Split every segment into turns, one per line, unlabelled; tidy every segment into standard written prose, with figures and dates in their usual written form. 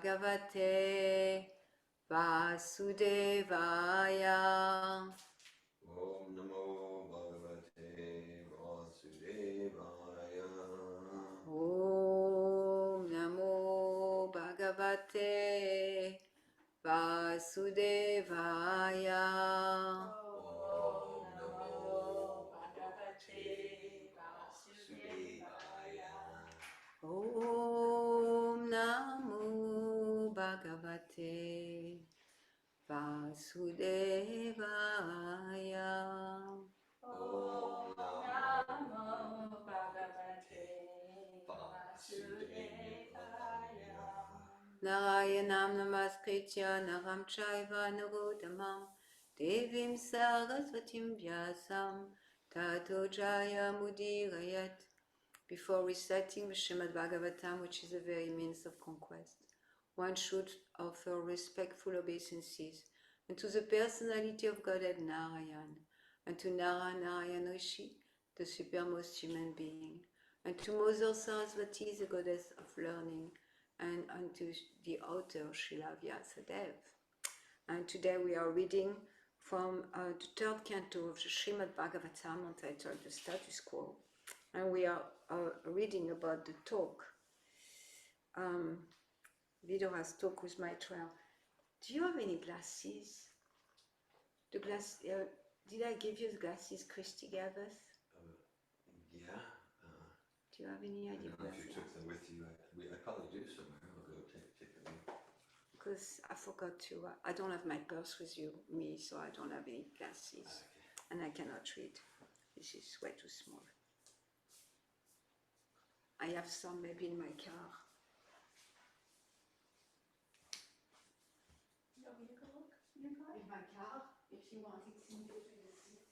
Bhagavate Vasudevaya.
Om Namo Bhagavate Vasudevaya.
Om Namo Bhagavate Vasudevaya.
Om Namo Bhagavate Vasudevaya.
Om Namo Bhagavate Vasudevaya.
Om Namo Bhagavate Vasudevaya.
Narayanam namaskritya naram chaiva narottamam devim sarasvatim vyasam tato jaya mudirayat. Before reciting the Srimad Bhagavatam, which is a very means of conquest, one should offer respectful obeisances unto the personality of Godhead Narayan, and to Narayan Rishi, the supermost human being, and to Mother Sarasvati, the goddess of learning, and unto the author Srila Vyasadeva. And today we are reading from the third canto of the Srimad Bhagavatam, entitled The Status Quo. And we are reading about the talk, Vidura's talk with Maitreya. Do you have any glasses? The glass, did I give you the glasses Christy gave us?
Yeah.
Do you have any idea?
I don't know if you took them with you. I probably do somewhere. I'll go take them.
Because I forgot to. I don't have my purse with me, so I don't have any glasses,
Okay.
and I cannot read. This is way too small. I have some maybe in my car.
You want me to go look in your car?
In my car, if you want, it's in between the seat.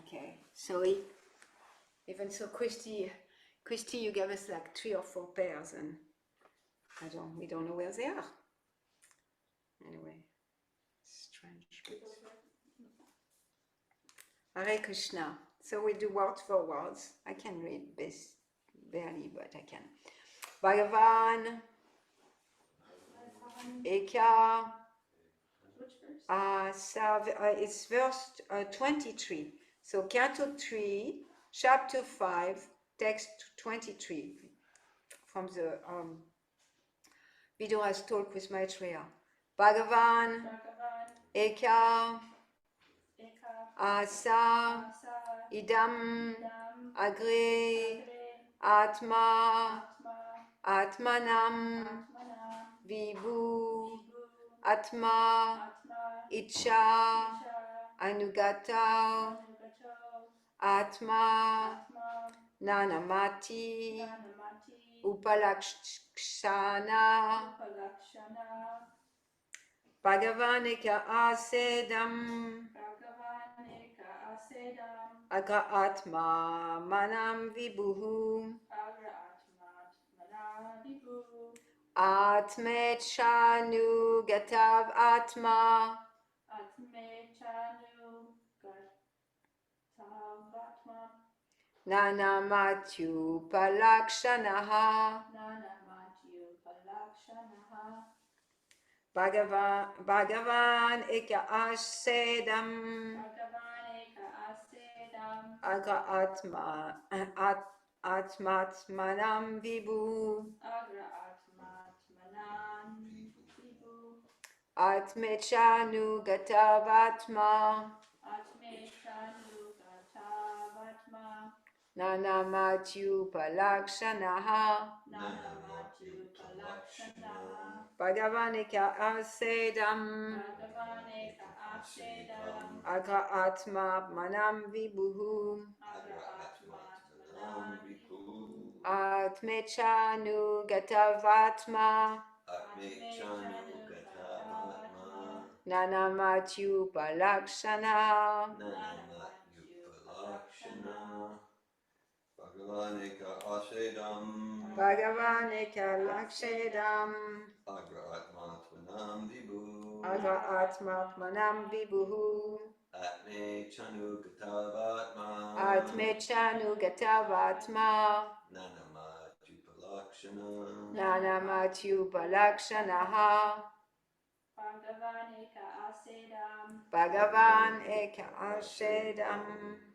Okay, sorry. Even so, Christy, you gave us like 3 or 4 pairs, and we don't know where they are. Anyway, strange. Hare Krishna. So we do word for words. I can read this barely, but I can. Bhagavan, Eka, it's verse 23. So Canto 3, Chapter 5, text 23 from the Vidura's talk with Maitreya. Bhagavan, Eka, Asa, Idam, Agre, Atma, Atmanam, Vibhu, Atma, Icha, Anugata, Atma, Nanamati, Upalakshana, Bhagavan Eka Asedam, Agra Atma, Manam Vibhu, Atmechanu Gatav Atma, Nanamatyu Palakshanaha, Bhagavan Eka Asedam, Agra Atma, Atmatmanam Vibhu, Atmechanu Gatavatma, Nanamatyu Palakshanaha, Bhagavan Eka Asedam, Agra Atma Manam Vibhu, Atmechanu Gatavatma, Nanamatyupalakshana.
Nanamatyupalakshana. Bhagavan eka asedam.
Bhagavan eka lakshedam.
Agra atmatmanam vibhu.
Agra atmatmanam vibhuhu.
Atme chanu gatavatma.
Atme chanu gatavatma.
Nanamatyupalakshana.
Nanamatyupalakshanaha.
Bhagavan eka asedam.
Bhagavan eka asedam.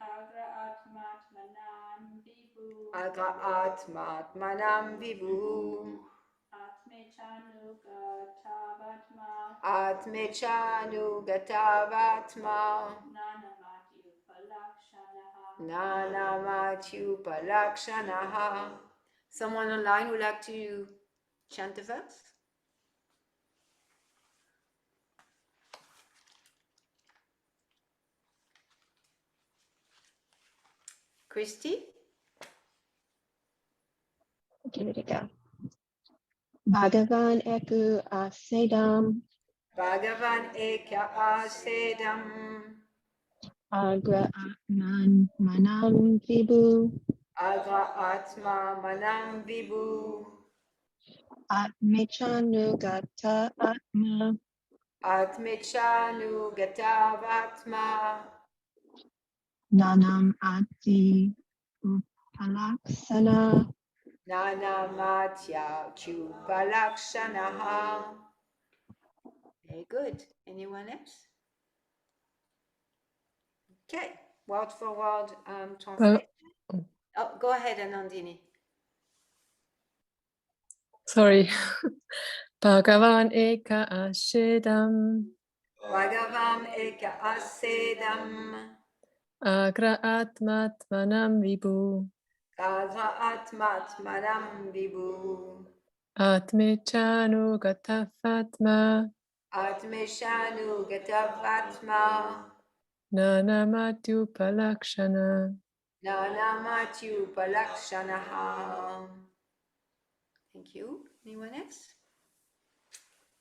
Agra atmatmanam vibhu.
Agra atmatmanam vibhuhu.
Atme chanu gatavatma.
Atme chanu gatavatma. Nanamatyupalakshanaha. Someone online would like to chant the verse? Christy?
Give it a go. Bhagavan Eku Asedam
Bhagavan eka asedam.
Agra Atman Manam Vibhu
Agra atma manam vibhu.
Atmechanu Gata Atma
Atmechanu gatavatma.
Nanam Ati Upalaksana
Nanamatya chupalakshanaha. Very good. Anyone else? Okay. Word for word translation. Oh, go ahead, Anandini.
Sorry. Bhagavan eka ashedam
Bhagavam eka asedam.
agra atmatmanam vibhu
Kadra atmatmanam vibhu.
atmechanu gatafatma
Atmeshanu gatavatma.
nanamatyupalakshana.
Nanamatyupalakshanaha. Thank you. Anyone else?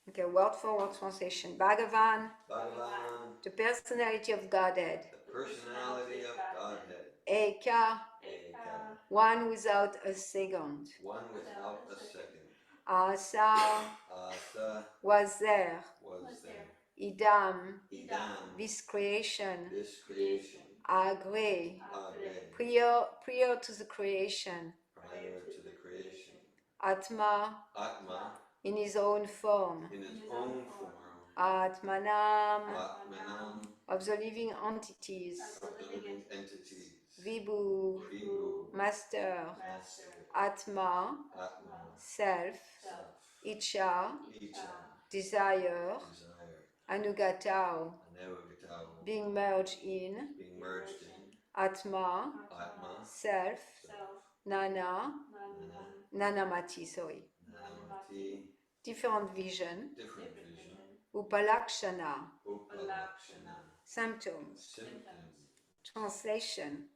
Okay, word for word translation. Bhagavan,
Bhagavan,
the personality of Godhead.
the personality of Godhead.
Eka,
Eka,
one without a second.
one without a second.
Asa,
Asa
was there.
was there.
Idam,
Idam,
this creation.
this creation.
Agre,
Agre,
prior to the creation.
prior to the creation.
Atma,
Atma,
in his own form.
in his own form.
Atmanam,
Atmanam,
of the living entities.
of the living entities.
Vibhu,
Vibhu,
master.
master.
Atma,
Atma,
self.
self.
Icha,
Icha,
desire.
desire.
Anugatao,
Anugatao,
being merged in.
being merged in.
Atma,
Atma,
self.
self.
Nana,
Nana,
Nanamati, sorry.
Nanamati,
Different vision.
different vision.
Upalakshana,
Upalakshana,
symptoms.
symptoms.
Translation.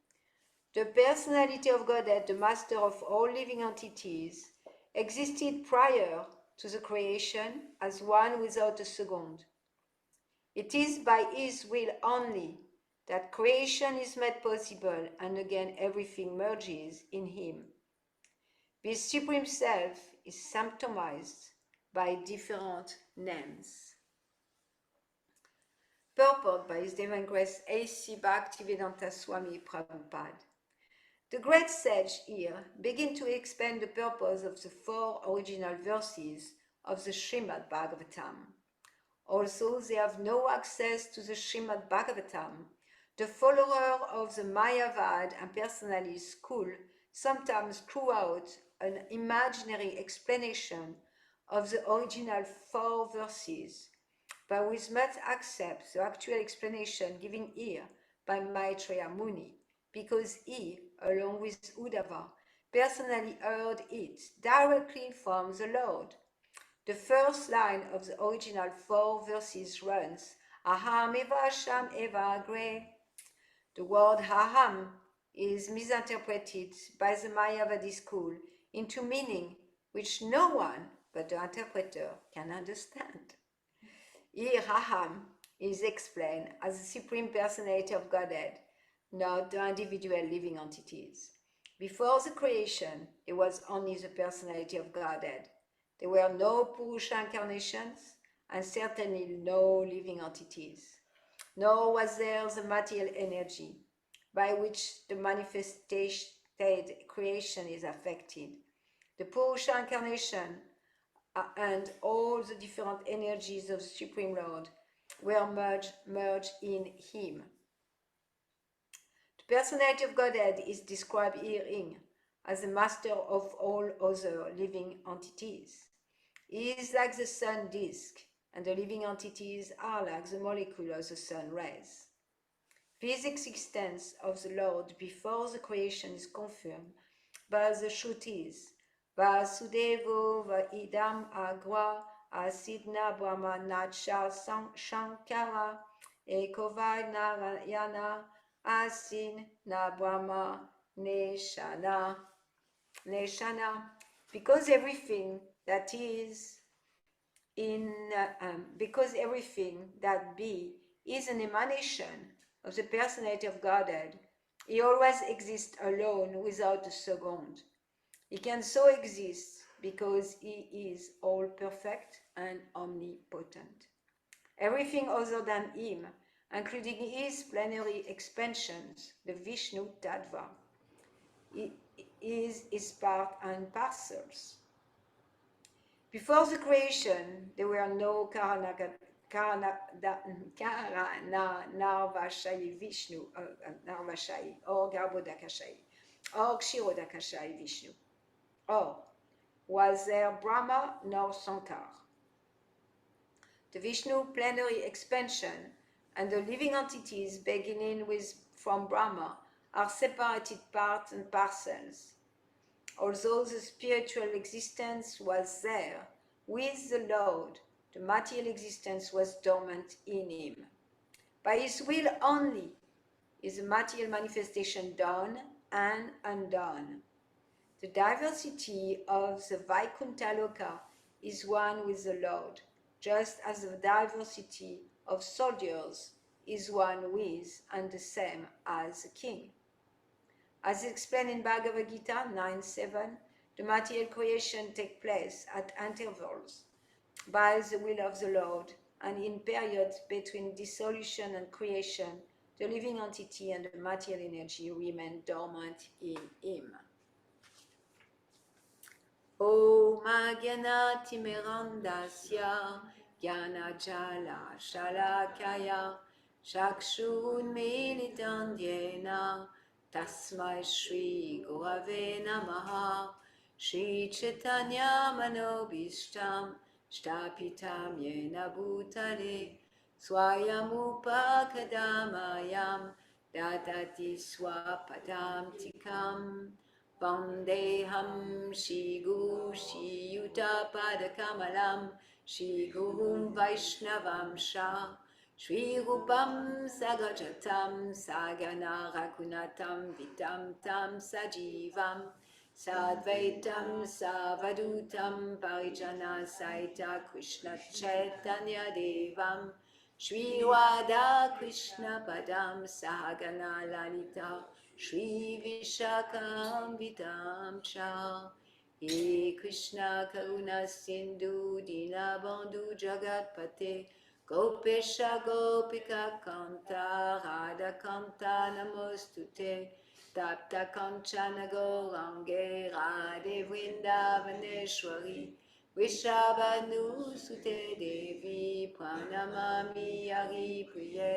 The personality of Godhead, the master of all living entities, existed prior to the creation as one without a second. It is by his will only that creation is made possible, and again everything merges in him. This Supreme Self is symptomized by different names. Purport by His Divine Grace A.C. Bhaktivedanta Swami Prabhupada. The great sage here begin to explain the purpose of the 4 original verses of the Srimad Bhagavatam. Also, they have no access to the Srimad Bhagavatam. The follower of the Mayavad and personalist school sometimes threw out an imaginary explanation of the original 4 verses, but we must accept the actual explanation given here by Maitreya Muni, because he, along with Uddhava, personally heard it directly from the Lord. The first line of the original 4 verses runs, Aham eva sham eva agre. The word Aham is misinterpreted by the Mayavadi school into meaning which no one but the interpreter can understand. Here Aham is explained as the Supreme Personality of Godhead, not the individual living entities. Before the creation, there was only the personality of Godhead. There were no Purusha incarnations and certainly no living entities. Nor was there the material energy by which the manifested creation is affected. The Purusha incarnation and all the different energies of the Supreme Lord were merged in Him. The personality of Godhead is described herein as the master of all other living entities. He is like the sun disk, and the living entities are like the molecule of the sun rays. This existence of the Lord before the creation is confirmed by the Shrutis. Vasudevo idam agwa asidna brahma nacha shankara ekovai narayana asin na brahma neshana. Because everything that is because everything that be is an emanation of the personality of Godhead, he always exists alone without a second. He can so exist because he is all perfect and omnipotent. Everything other than him, including his plenary expansions, the Vishnu Tattva, is his part and parcels. Before the creation, there were no Narvashayi Vishnu, Narvashayi, or Garbhodakashayi, or Kshirodakashayi Vishnu. Or was there Brahma nor Sankar? The Vishnu plenary expansion and the living entities beginning from Brahma are separated parts and parcels. Although the spiritual existence was there with the Lord, the material existence was dormant in him. By his will only is the material manifestation done and undone. The diversity of the Vaikuntha Loka is one with the Lord, just as the diversity of soldiers is one with and the same as the king. As explained in Bhagavad Gita 9.7, the material creation takes place at intervals by the will of the Lord, and in periods between dissolution and creation, the living entity and the material energy remain dormant in him. Om Agyanatimirandasya Gyanajala Shalakaya Chakshunmilitandyena Tasmai Shri Gurave Namaha Shri Chaitanya Manobishtam Shtapitam Yena Bhutale Swayamupakadamayam Dadati Swapadam Tikam Vandeham Shri Guru Shri Yuta Padakamalam Shri Gurum Vaishnavam Shah Shri Rupam Sagajatam Sagana Ragunatam Vitam Tam Sajivam Sadvaitam Savadutam Parijana Saita Krishna Chaitanya Devam Shri Radha Krishna Padam Sahagana Lalita Shri Vishakam Vitam Cha He Krishna Karuna Sindhu Dinabandhu Jagatpate Gopesha Gopika Kanta Radha Kanta Namostute Tapta Kanchana Gaurange Radhe Vrindavaneshwari Vishabhanu Sute Devi Pranamami Hari Priye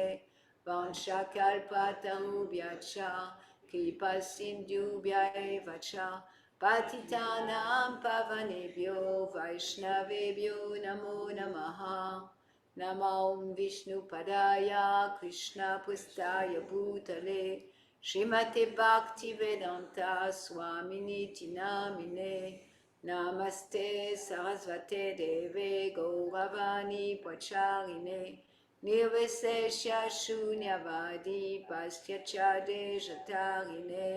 Vanchakalpatarubhyacha Kripa Sindhubhya Cha Patitanam Pavanebhyo Vaishnavebhyo Namo Namaha Namo Vishnu Padaya Krishna Pristaya Bhutale Srimate Bhaktivedanta Swamini Tinamine Namaste Sarasvate Deve Gauravani Pacharine Nirvesesha Shunyavadi Pastyacha Dejatarine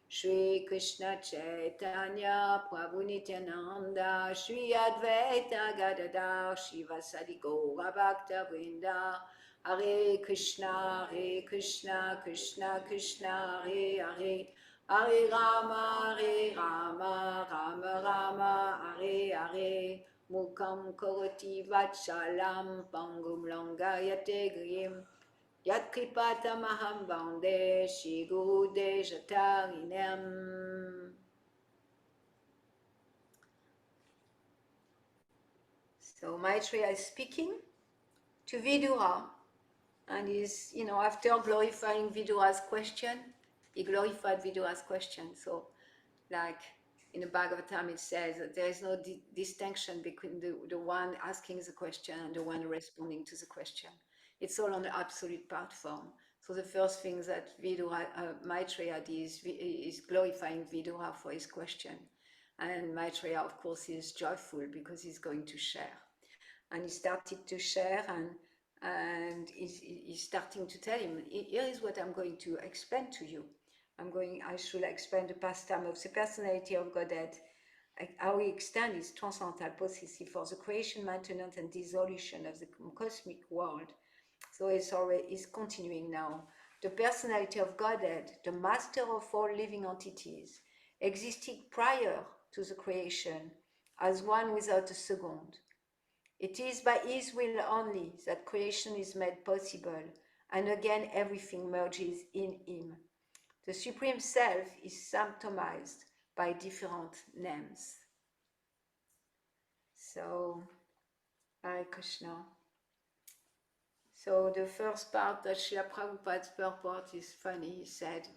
Shri Krishna Chaitanya Prabhu Nityananda Shri Advaita Gadadhar Shivasadi Gaura Bhakta Vrinda Hare Krishna Krishna Krishna Hare Hare Hare Rama Rama Rama Hare Hare Mukam Karoti Vachalam Pangum Langayate Grim Yat Kripatamaham Bande Shri Guru Dejatarinam. So Maitreya is speaking to Vidura, and is, after glorifying Vidura's question, he glorified Vidura's question. So, like in the Bhagavatam, it says that there is no distinction between the one asking the question and the one responding to the question. It's all on the absolute platform. So the first thing that Vidura, Maitreya did is glorifying Vidura for his question. And Maitreya, of course, is joyful because he's going to share. And he started to share, and he's starting to tell him, here is what I'm going to explain to you. I should explain the pastime of the personality of Godhead, how he extends his transcendental potency for the creation, maintenance, and dissolution of the cosmic world. So he's continuing now. The personality of Godhead, the master of all living entities, existed prior to the creation as one without a second. It is by his will only that creation is made possible, and again everything merges in him. The Supreme Self is symptomized by different names. So, Hare Krishna. So the first part that Srila Prabhupada's purport is funny. He said,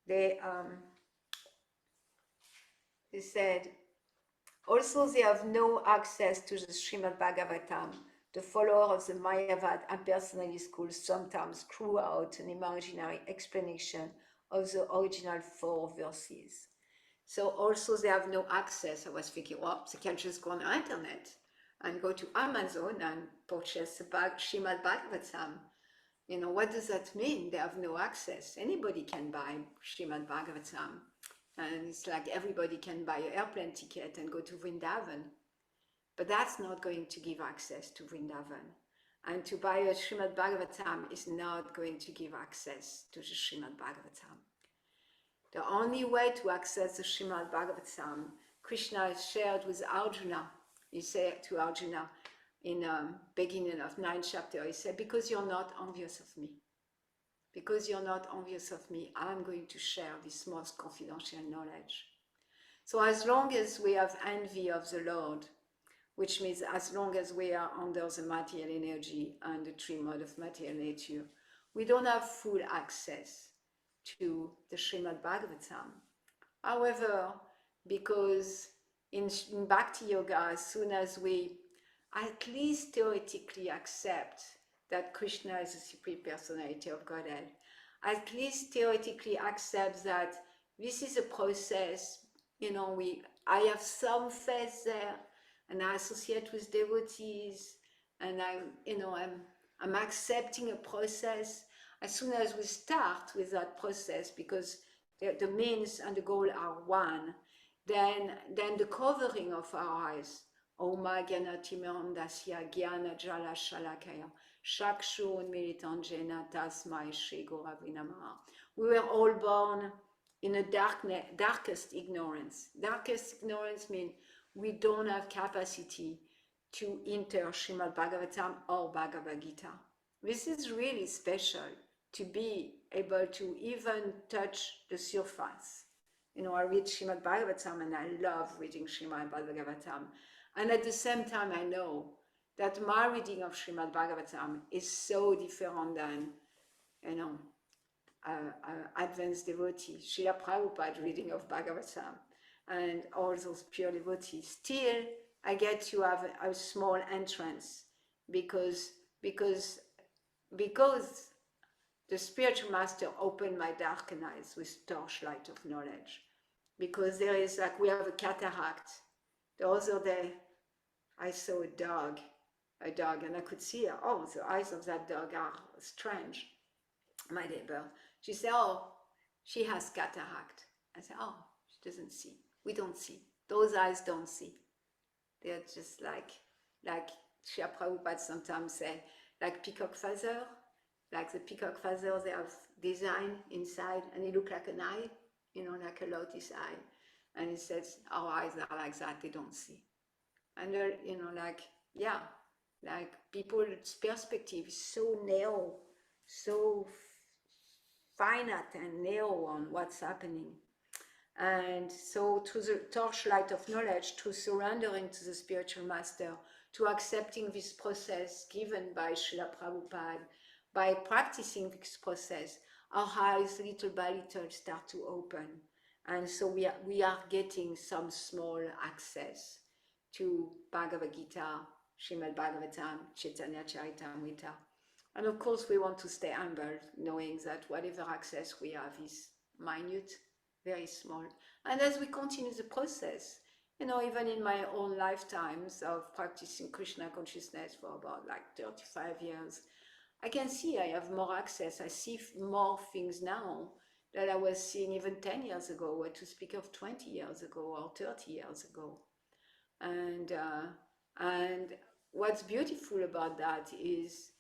they said, also they have no access to the Srimad Bhagavatam. The follower of the Mayavad impersonalist school sometimes crew out an imaginary explanation of the original 4 verses. So also they have no access. I was thinking, well, they can just go on the internet and go to Amazon and purchase the Srimad Bhagavatam. What does that mean? They have no access. Anybody can buy Srimad Bhagavatam. And it's like everybody can buy an airplane ticket and go to Vrindavan. But that's not going to give access to Vrindavan. And to buy a Srimad Bhagavatam is not going to give access to the Srimad Bhagavatam. The only way to access the Srimad Bhagavatam, Krishna has shared with Arjuna. He said to Arjuna in the beginning of 9th chapter, he said, because you're not envious of me. Because you're not envious of me, I'm going to share this most confidential knowledge. So as long as we have envy of the Lord, which means as long as we are under the material energy and the 3 modes of material nature, we don't have full access to the Srimad Bhagavatam. However, because in Bhakti Yoga, as soon as we at least theoretically accept that Krishna is the Supreme Personality of Godhead, at least theoretically accept that this is a process, I have some faith there, and I associate with devotees, and I'm accepting a process. As soon as we start with that process, because the means and the goal are one, then the covering of our eyes, Oma Gyanatimirandasya Gyana Jala Shalakaya, Shakshun Militanjena Tasmai Shri Goravinamaha. We were all born in a darkest ignorance. Darkest ignorance means we don't have capacity to enter Srimad Bhagavatam or Bhagavad Gita. This is really special, to be able to even touch the surface. I read Srimad Bhagavatam and I love reading Srimad Bhagavatam. And at the same time, I know that my reading of Srimad Bhagavatam is so different than, advanced devotee, Srila Prabhupada reading of Bhagavatam, and all those pure devotees. Still, I get to have a small entrance because the spiritual master opened my darkened eyes with torchlight of knowledge. Because there is we have a cataract. The other day, I saw a dog, and I could see, the eyes of that dog are strange. My neighbor, she said, she has cataract. I say, oh, she doesn't see. We don't see. Those eyes don't see. They're just like Srila Prabhupada sometimes say, like peacock feather, like the peacock feather they have design inside, and it look like an eye, like a lotus eye. And he says, our eyes are like that, they don't see. And they're, like people's perspective is so narrow, so finite and narrow on what's happening. And so to the torchlight of knowledge, to surrendering to the spiritual master, to accepting this process given by Srila Prabhupada, by practicing this process, our eyes little by little start to open. And so we are getting some small access to Bhagavad Gita, Srimad Bhagavatam, Chaitanya Charitamrita. And of course we want to stay humble, knowing that whatever access we have is minute, very small. And as we continue the process, even in my own lifetimes of practicing Krishna consciousness for about like 35 years, I can see I have more access. I see more things now that I was seeing even 10 years ago, or to speak of 20 years ago or 30 years ago. And what's beautiful about that is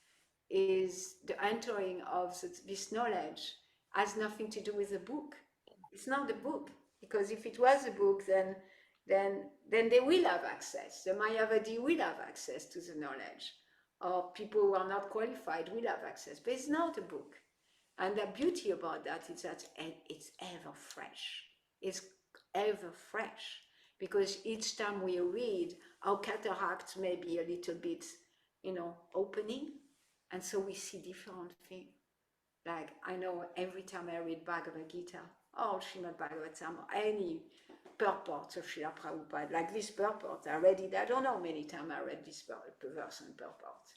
the entering of this knowledge has nothing to do with the book. It's not the book, because if it was a book, then they will have access. The Mayavadi will have access to the knowledge, or people who are not qualified will have access. But it's not a book, and the beauty about that is that it's ever fresh. It's ever fresh, because each time we read, our cataracts may be a little bit, opening, and so we see different things. Like, I know every time I read Bhagavad Gita, or Srimad Bhagavatam, or any purport of Srila Prabhupada, like this purport, I read it, I don't know how many times I read this verse and purport.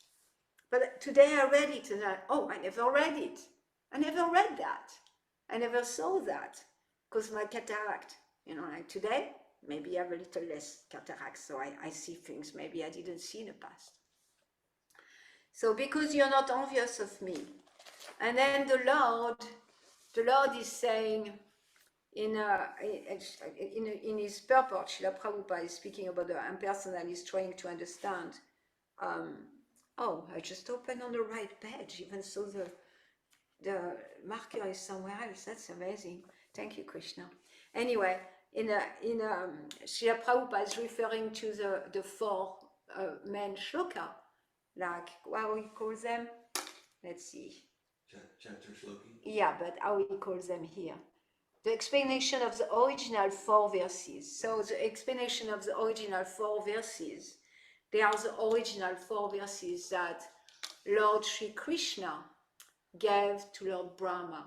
But today I read it, and I never read it. I never read that. I never saw that, because my cataract, like today, maybe I have a little less cataract, so I see things maybe I didn't see in the past. So because you're not envious of me. And then the Lord is saying in his purport, Srila Prabhupada is speaking about the impersonal, is trying to understand. I just opened on the right page, even so the marker is somewhere else. That's amazing. Thank you, Krishna. Anyway, Srila Prabhupada is referring to the four main shloka, like how he calls them. Let's see.
Chapter Shloki?
Yeah, but how he calls them here. The explanation of the original four verses. So the explanation of the original four verses, they are the original four verses that Lord Sri Krishna gave to Lord Brahma.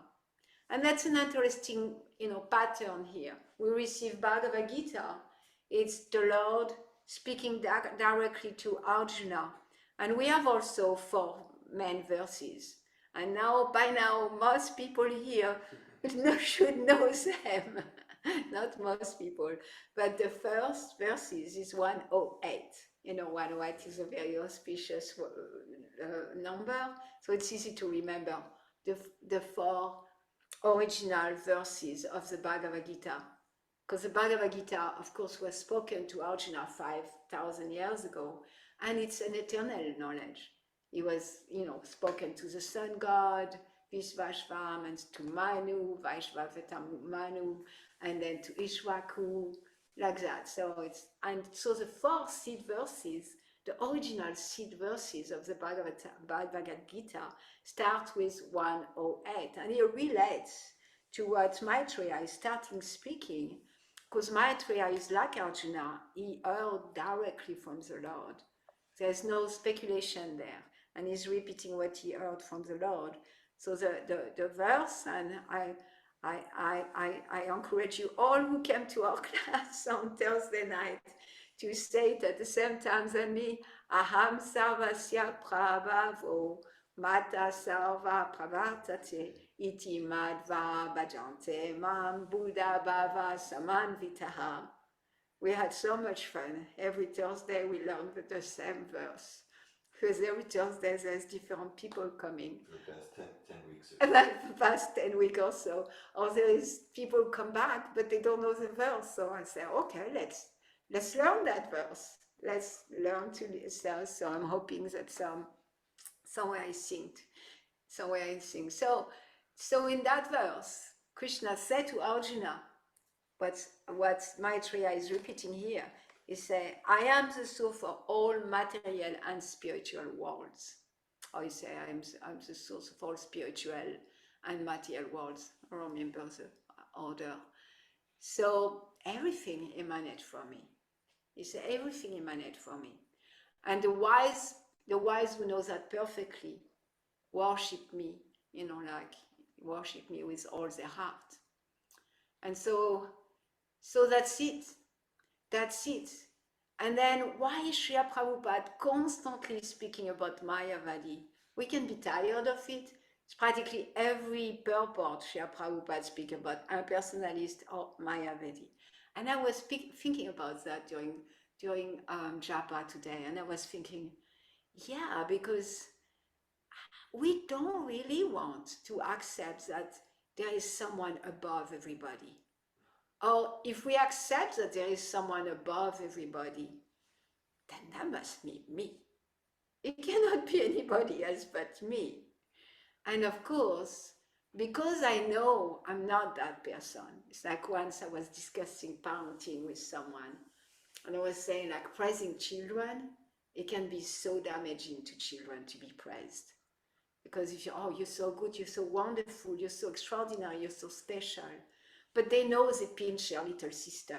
And that's an interesting, pattern here. We receive Bhagavad Gita. It's the Lord speaking directly to Arjuna. And we have also four main verses. And by now, most people here should know them. Not most people, but the first verses is 108. 108 is a very auspicious number, so it's easy to remember the four original verses of the Bhagavad Gita. Because the Bhagavad Gita, of course, was spoken to Arjuna 5,000 years ago, and it's an eternal knowledge. It was, spoken to the sun god, Vishvashvam, and to Manu, Vaishvavetam Manu, and then to Ishwaku, like that. So the four seed verses, the original seed verses of the Bhagavad Gita, start with 108, and it relates to what Maitreya is starting speaking, because Maitreya is like Arjuna. He heard directly from the Lord. There's no speculation there, and he's repeating what he heard from the Lord. So the verse, and I encourage you all who came to our class on Thursday night to say it at the same time as me, Aham Sarvasya Prabhavo Mata Sarva Pravartate Iti Madhva Bhajante Mam Buddha Bhava Samanvitaha. We had so much fun. Every Thursday we learned the same verse. because every Thursday there's different people coming.
For the past 10 weeks.
Like the past 10 weeks or so, or there is people come back but they don't know the verse. So I say, okay, let's learn that verse. Let's learn to listen. So I'm hoping that somewhere I sing. So in that verse, Krishna said to Arjuna, what Maitreya is repeating here, he say, I am the source of all material and spiritual worlds. Or he say, I'm the source of all spiritual and material worlds. I remember the order. So everything emanates from me. He said, everything emanates from me. And the wise who knows that perfectly, worship me, like worship me with all their heart. And so that's it. That's it. And then why is Srila Prabhupada constantly speaking about Mayavadi? We can be tired of it. It's practically every purport Srila Prabhupada speaks about impersonalist or Mayavadi. And I was thinking about that during Japa today. And I was thinking, yeah, because we don't really want to accept that there is someone above everybody. Or if we accept that there is someone above everybody, then that must be me. It cannot be anybody else but me. And of course, because I know I'm not that person, it's like once I was discussing parenting with someone, and I was saying, like, praising children, it can be so damaging to children to be praised. Because if you're so good, you're so wonderful, you're so extraordinary, you're so special. But they know they pinch their little sister,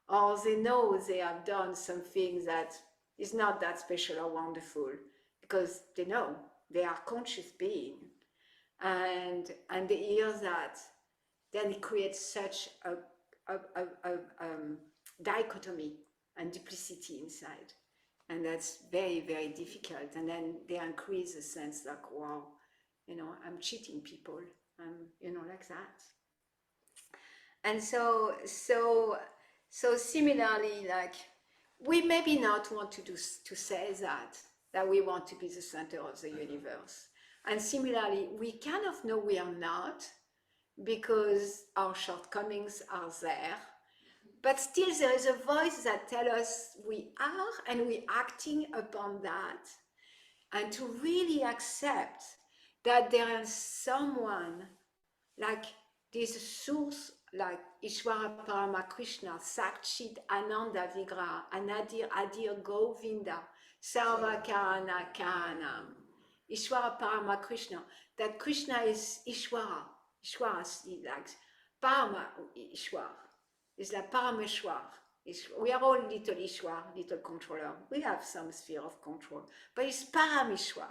or they know they have done something that is not that special or wonderful, because they know they are conscious being, and they hear that, then it creates such a dichotomy and duplicity inside, and that's very, very difficult. And then they increase a sense like, wow, I'm cheating people, like that. And so similarly, like, we maybe not want to say that we want to be the center of the universe. And similarly, we kind of know we are not, because our shortcomings are there. But still there is a voice that tells us we are, and we're acting upon that. And to really accept that there is someone, like this source, like Ishvara Parama Krishna, Sakchit Ananda Vigraha, Anadir Adir Govinda, Sarva Karana Karanam. Ishvara Parama Krishna, that Krishna is Ishvara. Ishvara is like Parama Ishvara, is like Parameshwar. We are all little Ishwar, little controller. We have some sphere of control, but it's Parameshwar.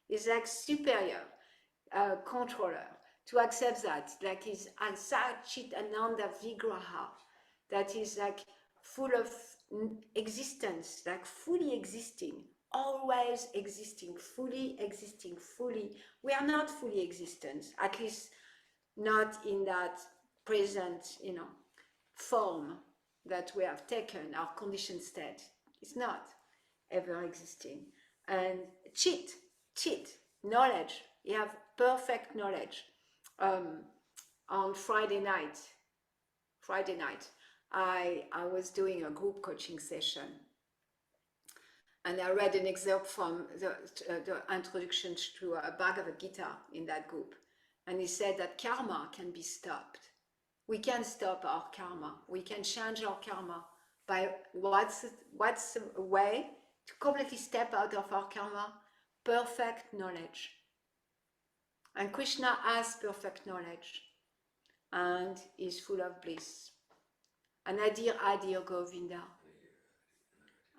It's like superior controller. To accept that, like is Asachit Ananda Vigraha, that is like full of existence, like fully existing, always existing, fully existing, fully. We are not fully existent, at least not in that present, form that we have taken, our conditioned state. It's not ever existing. And cheat, knowledge. You have perfect knowledge. On Friday night, I was doing a group coaching session, and I read an excerpt from the introduction to Bhagavad Gita in that group, and he said that karma can be stopped. We can stop our karma. We can change our karma by what's a way to completely step out of our karma? Perfect knowledge. And Krishna has perfect knowledge and is full of bliss. Anadir Adir Govinda.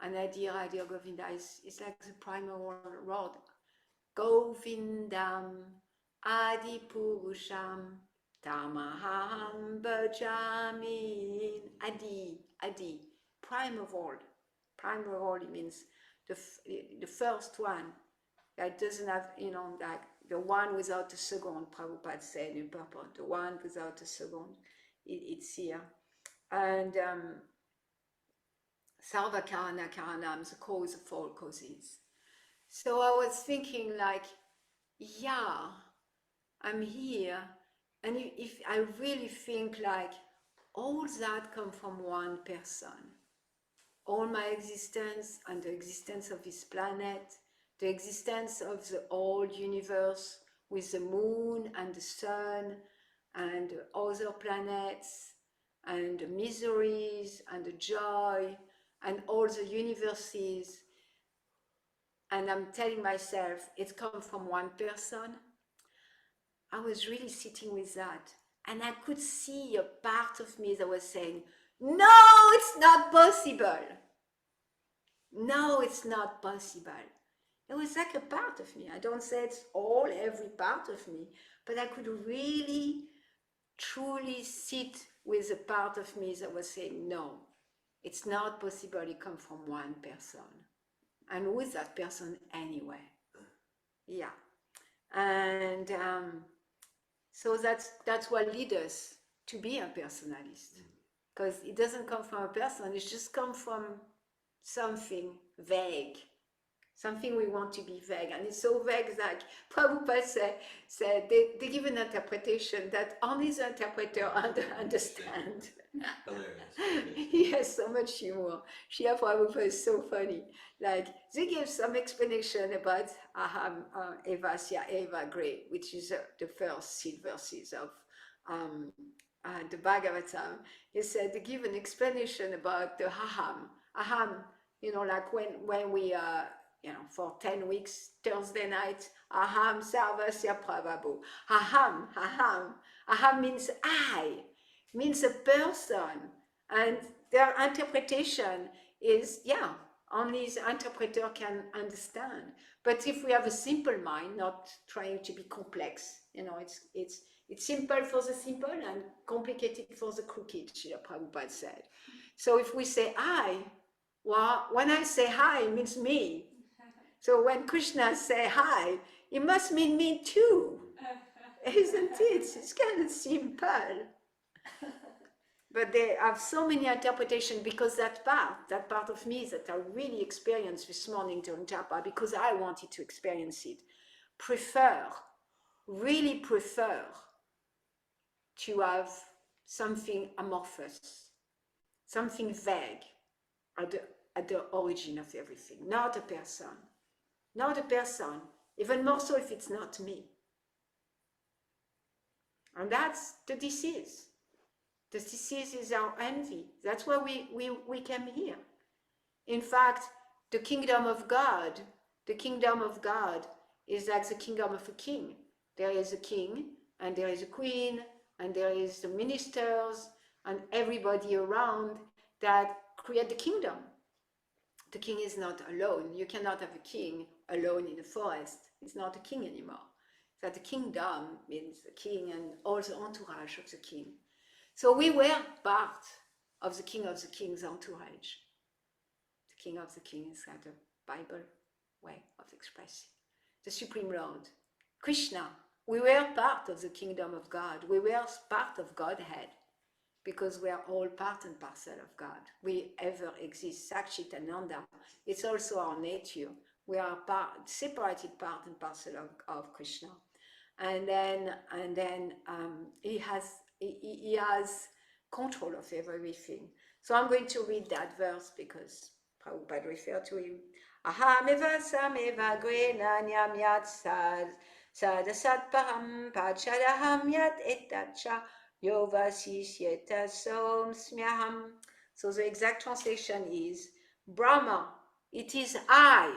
Anadir Adir Govinda is like the primal word. Govindam Adi Purusham Tamaham Bhajamin. Adi, primal word. Primal word means the first one. That doesn't have, like the one without a second, Prabhupada said in purport, the one without a second, it's here. And Sarva Karana Karanam, the cause of all causes. So I was thinking like, yeah, I'm here. And if I really think like all that come from one person, all my existence and the existence of this planet, the existence of the whole universe with the moon and the sun and other planets and the miseries and the joy and all the universes. And I'm telling myself it comes from one person. I was really sitting with that. And I could see a part of me that was saying, no, it's not possible. No, it's not possible. It was like a part of me. I don't say it's all, every part of me, but I could really, truly sit with a part of me that was saying, no, it's not possible. It comes from one person. And who is that person anyway? Yeah. And so that's what leads us to be a personalist. Because it doesn't come from a person, it just comes from something vague. Something we want to be vague. And it's so vague that Prabhupada said they give an interpretation that only the interpreter understands.
Hilarious.
He has so much humor. Shia Prabhupada is so funny. Like, they give some explanation about Aham, Evasya, Eva Gray, which is the first 6 verses of the Bhagavatam. He said they give an explanation about the Aham. Aham, like when we for 10 weeks, Thursday night, Aham Sarvasya Prabhabu. Aham means I, means a person. And their interpretation is, only the interpreter can understand. But if we have a simple mind, not trying to be complex, it's simple for the simple and complicated for the crooked, Srila Prabhupada said. So if we say I, well, when I say hi, it means me. So when Krishna say hi, it must mean me too, isn't it? It's kind of simple. But they have so many interpretations because that part of me that I really experienced this morning during japa, because I wanted to experience it, really prefer to have something amorphous, something vague at the origin of everything, not a person. Not a person, even more so if it's not me. And that's the disease. The disease is our envy. That's why we came here. In fact, the kingdom of God is like the kingdom of a king. There is a king, and there is a queen, and there is the ministers, and everybody around that create the kingdom. The king is not alone. You cannot have a king alone in the forest. It's not a king anymore. That the kingdom means the king and all the entourage of the king. So we were part of the king's entourage. The king of the king is kind of Bible way of expressing. The Supreme Lord, Krishna, we were part of the kingdom of God. We were part of Godhead because we are all part and parcel of God. We ever exist, Sakshit Ananda. It's also our nature. We are separated part and parcel of Krishna. And then he has control of everything. So I'm going to read that verse because Prabhupada referred to him. Aham eva sam eva grena nyam yat sadasat param pachadaham yat etacha yovasis yetasom smyaham. So the exact translation is, Brahma, it is I.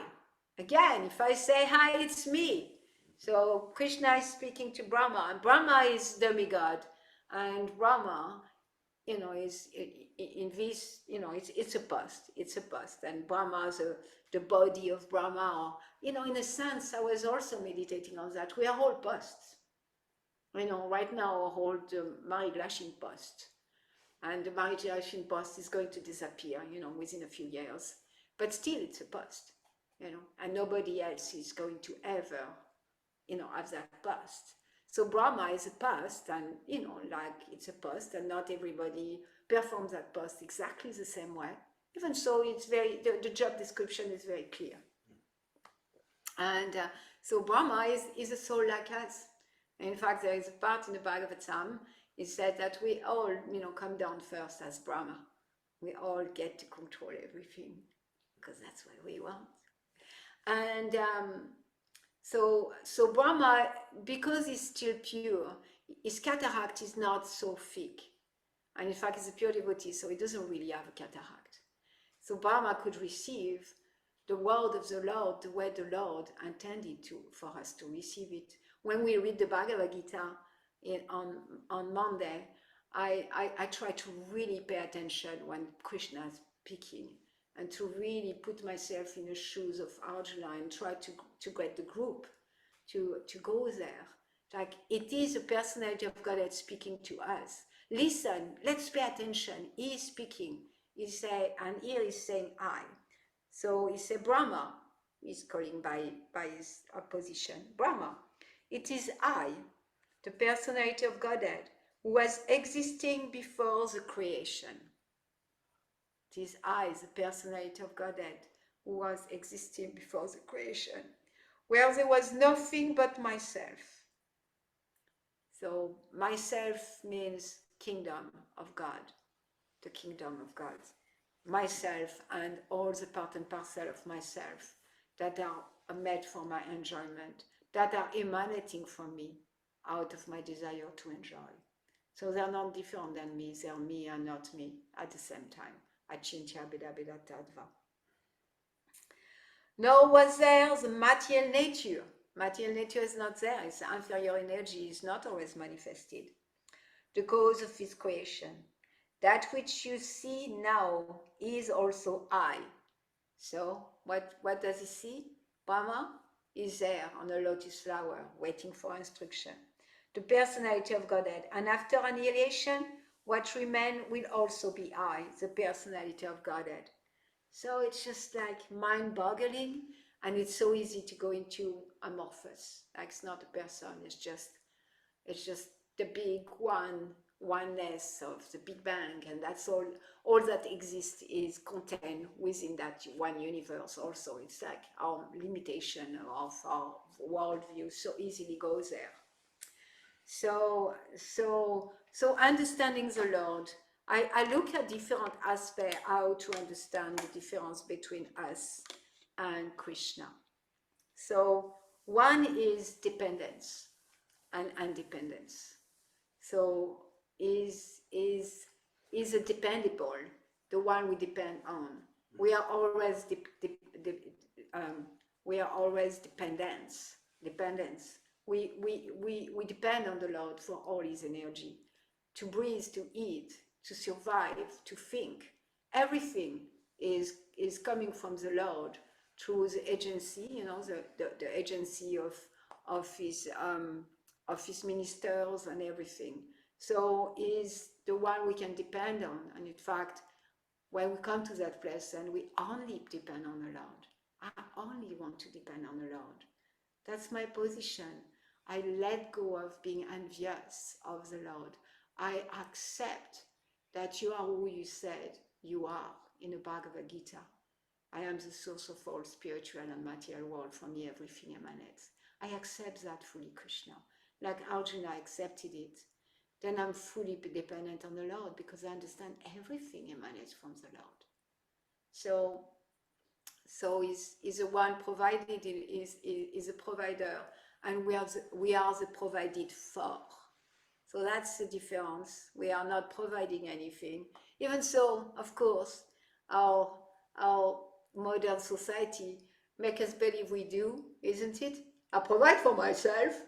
Again, if I say hi, it's me. So Krishna is speaking to Brahma, and Brahma is demigod, and Brahma, is in this, it's a past, and Brahma is the body of Brahma. In a sense, I was also meditating on that. We are all pasts. Right now I hold the Mariglashin post, and the Mariglashin post is going to disappear, within a few years, but still it's a post, and nobody else is going to ever have that past. So Brahma is a past, and like it's a past, and not everybody performs that past exactly the same way. Even so, it's the job description is very clear. And so Brahma is a soul like us. In fact, there is a part in the Bhagavatam, it said that we all, come down first as Brahma. We all get to control everything because that's what we want. And so Brahma, because he's still pure, his cataract is not so thick. And in fact, he's a pure devotee, so he doesn't really have a cataract. So Brahma could receive the word of the Lord the way the Lord intended for us to receive it. When we read the Bhagavad Gita on Monday, I try to really pay attention when Krishna is speaking and to really put myself in the shoes of Arjuna and try to get the group to go there. Like, it is a personality of God speaking to us. Listen, let's pay attention. He is speaking. And here he's saying I. So he said Brahma. He's calling by his opposition. Brahma. It is I, the personality of Godhead, who was existing before the creation. It is I, the personality of Godhead, who was existing before the creation, where there was nothing but myself. So myself means kingdom of God, the kingdom of God. Myself and all the part and parcel of myself that are made for my enjoyment, that are emanating from me out of my desire to enjoy. So they're not different than me, they're me and not me at the same time. Achintya Beda Beda Tadva. Nor was there the material nature. Material nature is not there, its inferior energy is not always manifested. The cause of his creation. That which you see now is also I. So what does he see? Brahma is there on a lotus flower, waiting for instruction. The personality of Godhead. And after annihilation, what remains will also be I, the personality of Godhead. So it's just like mind-boggling, and it's so easy to go into amorphous. Like, it's not a person, it's just the big oneness of the Big Bang, and that's all that exists is contained within that one universe. Also, it's like our limitation of our worldview so easily goes there. So understanding the Lord, I look at different aspects, how to understand the difference between us and Krishna. So one is dependence and independence. So is a dependable, the one we depend on. We are always dependents. We depend on the Lord for all his energy, to breathe, to eat, to survive, to think. Everything is coming from the Lord through the agency, the agency of his ministers and everything. So is the one we can depend on. And in fact, when we come to that place and we only depend on the Lord, I only want to depend on the Lord. That's my position. I let go of being envious of the Lord. I accept that you are who you said you are in the Bhagavad Gita. I am the source of all spiritual and material world. From me everything emanates. I accept that fully, Krishna. Like Arjuna accepted it. Then I'm fully dependent on the Lord because I understand everything emanates from the Lord. So is the one provided, is a provider, and we are the provided for. So that's the difference. We are not providing anything. Even so, of course, our modern society make us believe we do, isn't it? I provide for myself.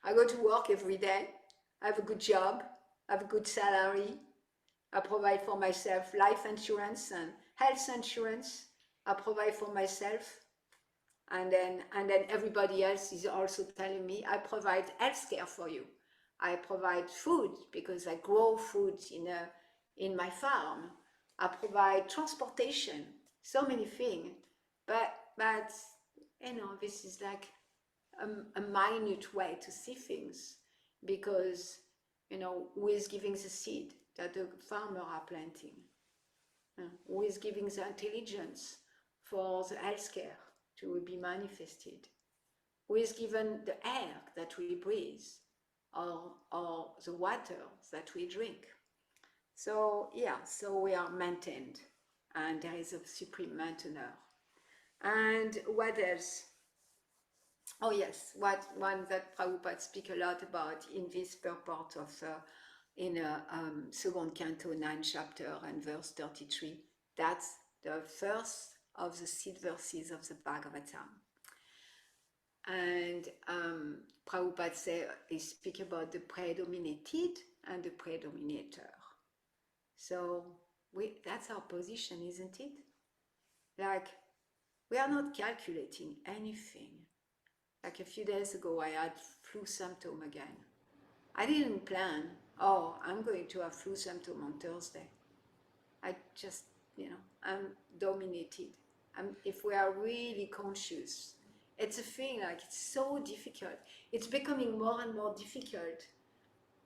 I go to work every day. I have a good job. I have a good salary. I provide for myself life insurance and health insurance. I provide for myself. And then everybody else is also telling me, I provide healthcare for you. I provide food because I grow food in my farm. I provide transportation, so many things. But this is like a minute way to see things, because who is giving the seed that the farmer are planting? Who is giving the intelligence for the healthcare? to be manifested, who is given the air that we breathe, or the water that we drink. So yeah, so we are maintained, and there is a supreme maintainer. And what else? Oh yes, one that Prabhupada speak a lot about in this purport of in second canto 9 chapter and verse 33. That's the first of the seed verses of the Bhagavatam. And Prabhupada say he speak about the predominated and the predominator. So that's our position, isn't it? Like, we are not calculating anything. Like a few days ago, I had flu symptom again. I didn't plan, oh, I'm going to have flu symptom on Thursday. I just, I'm dominated. If we are really conscious, it's a thing, like, it's so difficult. It's becoming more and more difficult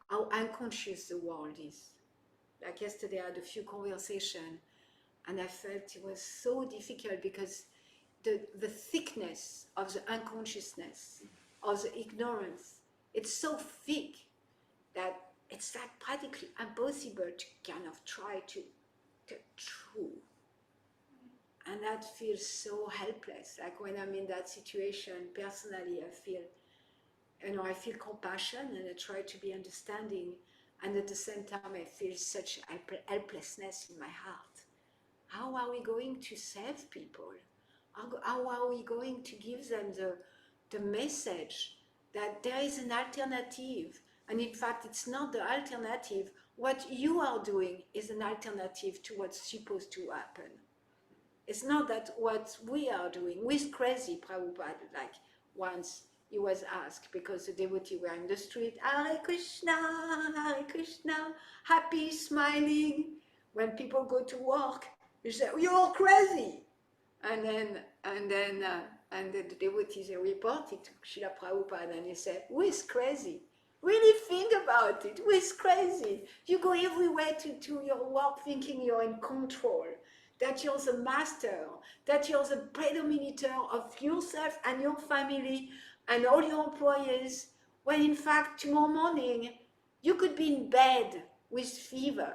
how unconscious the world is. Like yesterday, I had a few conversations, and I felt it was so difficult because the thickness of the unconsciousness, of the ignorance, it's so thick that it's like practically impossible to kind of try to get through. And that feels so helpless. Like when I'm in that situation, personally, I feel compassion and I try to be understanding. And at the same time, I feel such helplessness in my heart. How are we going to save people? How are we going to give them the message that there is an alternative? And in fact, it's not the alternative. What you are doing is an alternative to what's supposed to happen. It's not that what we are doing. We're crazy, Prabhupada, like once he was asked, because the devotee were in the street, Hare Krishna, happy, smiling. When people go to work, you say, you're crazy. And the devotees reported to Srila Prabhupada, and he said, who is crazy? Really think about it. Who is crazy? You go everywhere to your work thinking you're in control, that you're the master, that you're the predominator of yourself and your family and all your employees, when in fact tomorrow morning you could be in bed with fever.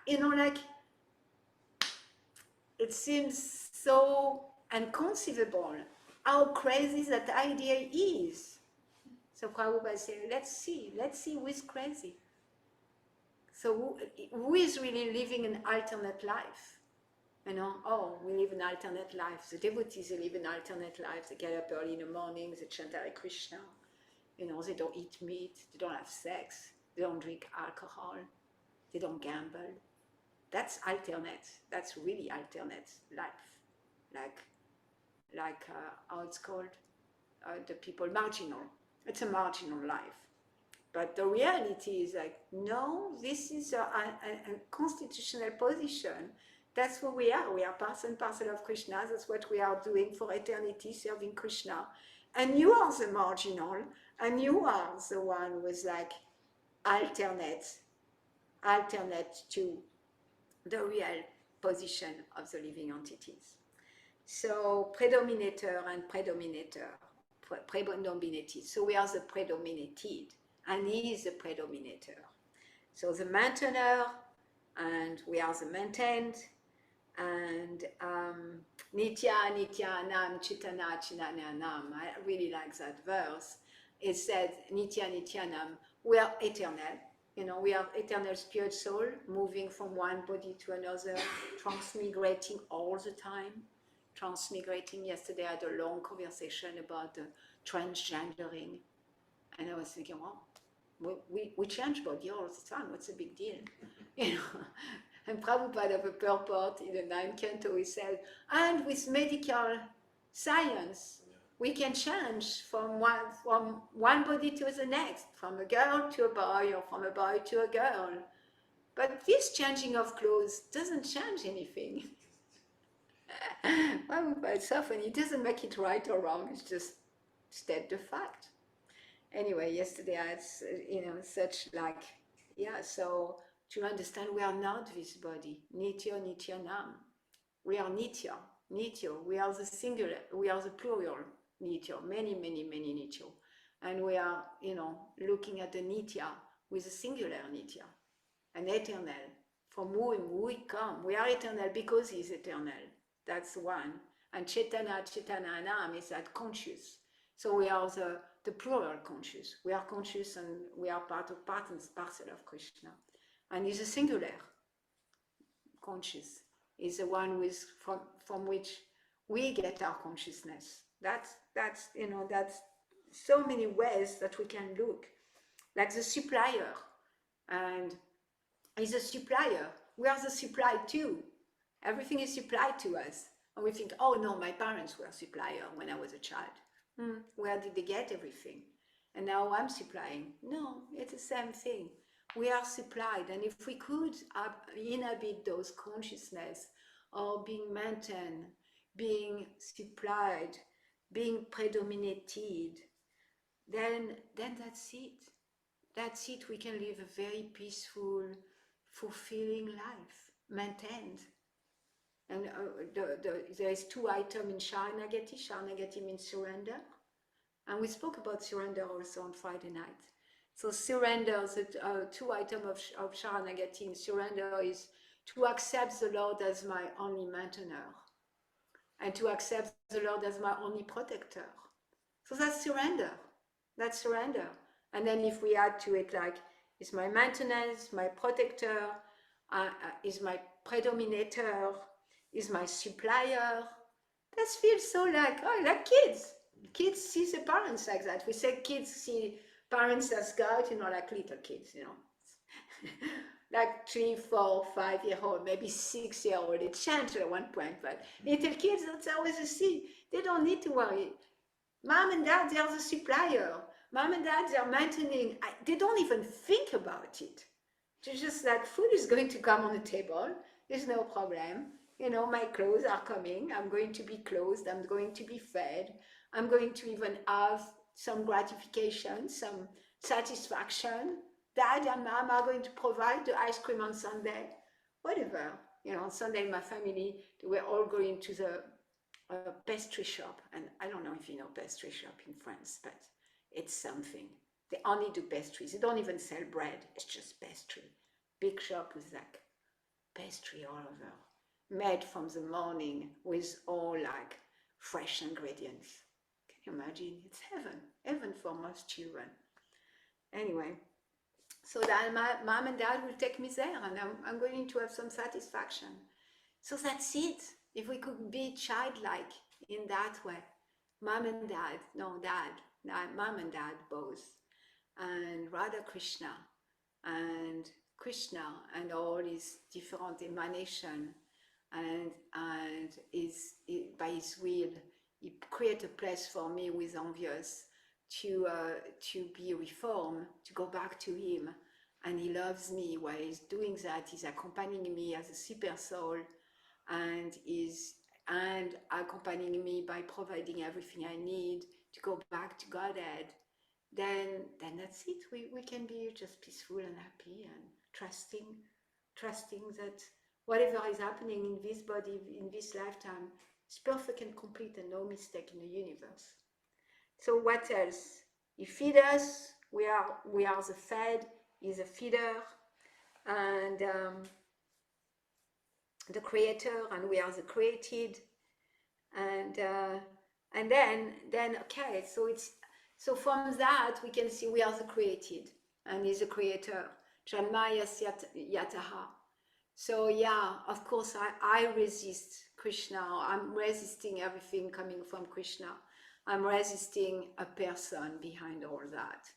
Like, it seems so inconceivable how crazy that idea is. So Prabhupada said, let's see who is crazy. So who is really living an alternate life? We live an alternate life. The devotees, they live an alternate life. They get up early in the morning, they chant Hare Krishna. They don't eat meat, they don't have sex, they don't drink alcohol, they don't gamble. That's alternate. That's really alternate life. Like how it's called, the people marginal. It's a marginal life. But the reality is like, no, this is a constitutional position. That's who we are. We are part and parcel of Krishna. That's what we are doing for eternity, serving Krishna. And you are the marginal, and you are the one who is like alternate to the real position of the living entities. So predominator and predominator, predominated. So we are the predominated, and he is the predominator. So the maintainer, and we are the maintained, and Nitya, Nityanam, Chitana, Chinanyanam. I really like that verse. It said, Nitya, Nityanam, we are eternal. We are eternal spirit soul, moving from one body to another, transmigrating all the time. Transmigrating. Yesterday I had a long conversation about the transgendering, and I was thinking, well, we change body all the time. What's the big deal? And Prabhupada of a purport in the 9th canto, he said, and with medical science, we can change from one body to the next, from a girl to a boy, or from a boy to a girl. But this changing of clothes doesn't change anything. Prabhupada so often, it doesn't make it right or wrong, it's just state the fact. Anyway, yesterday I had, such like, so to understand we are not this body. Nitya, Nityanam. We are Nitya. Nityo. We are the singular, we are the plural Nityo, many, many, many Nityo. And we are, looking at the Nitya with a singular Nitya, an eternal, from whom we come. We are eternal because he is eternal. That's one. And Chaitanya, Anam is that conscious. So we are the plural conscious. We are conscious and we are part and parcel of Krishna. And he's a singular conscious. Is the one from which we get our consciousness. That's so many ways that we can look. Like the supplier, and he's a supplier. We are the supply too. Everything is supplied to us. And we think, oh no, my parents were a supplier when I was a child. Where did they get everything? And now I'm supplying. No, it's the same thing. We are supplied. And if we could inhabit those consciousness, or being maintained, being supplied, being predominated, then that's it. That's it. We can live a very peaceful, fulfilling life, maintained. And there is 2 items in Sharanagati. Sharanagati means surrender. And we spoke about surrender also on Friday night. So surrender, the 2 items of Sharanagati in surrender is to accept the Lord as my only maintainer, and to accept the Lord as my only protector. So that's surrender. That's surrender. And then if we add to it, like, is my maintenance, my protector, is my predominator, is my supplier. That feels so like kids. Kids see the parents like that. We say kids see parents as God, like little kids, like 3, 4, 5-year-old, maybe 6-year-old. It changed at one point, but little kids, that's always a see. They don't need to worry. Mom and dad, they're the supplier. Mom and dad, they're maintaining. They don't even think about it. They're just like, food is going to come on the table. There's no problem. My clothes are coming. I'm going to be clothed. I'm going to be fed. I'm going to even have some gratification, some satisfaction. Dad and mom are going to provide the ice cream on Sunday. Whatever. On Sunday, my family, they were all going to the pastry shop. And I don't know if you know pastry shop in France, but it's something. They only do pastries. They don't even sell bread. It's just pastry. Big shop with like pastry all over, made from the morning with all like fresh ingredients. Can you imagine? It's heaven for most children. Anyway, so that my mom and dad will take me there, and I'm going to have some satisfaction. So that's it. If we could be childlike in that way, mom and dad, mom and dad both, and Radha Krishna, and all his different emanation, and by his will, he create a place for me with envious to be reformed, to go back to him. And he loves me while he's doing that. He's accompanying me as a super soul, and accompanying me by providing everything I need to go back to Godhead. Then that's it. We can be just peaceful and happy and trusting that whatever is happening in this body, in this lifetime, is perfect and complete and no mistake in the universe. So what else? He feeds us. We are the fed. He's a feeder, and the creator, and we are the created. And then okay. So from that we can see we are the created, and he's a creator. Janmaya Yataha. So yeah, of course I resist Krishna. I'm resisting everything coming from Krishna. I'm resisting a person behind all that.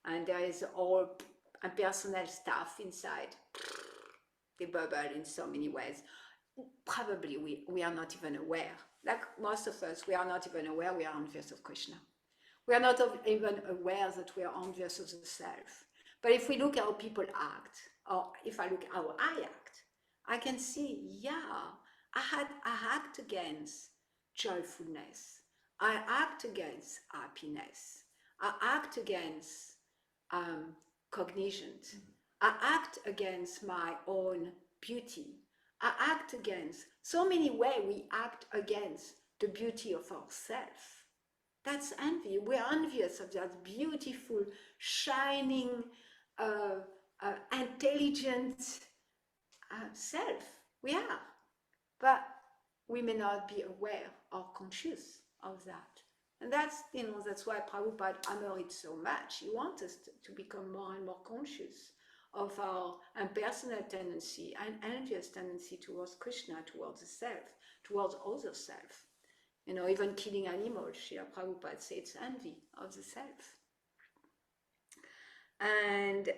And there is all impersonal stuff inside. They bubble in so many ways. Probably we are not even aware. Like most of us, we are not even aware we are envious of Krishna. We are not even aware that we are envious of the self. But if we look how people act, or if I look how I act, I can see, yeah, I act against joyfulness. I act against happiness. I act against cognition. I act against my own beauty. act against. So many ways we act against the beauty of ourselves. That's envy. We're envious of that beautiful, shining, intelligent self. We are. But we may not be aware or conscious of that. And that's why Prabhupada hammered it so much. He wants us to become more and more conscious of our impersonal tendency and envious tendency towards Krishna, towards the self, towards other self. Even killing animals, Srila Prabhupada says it's envy of the self. And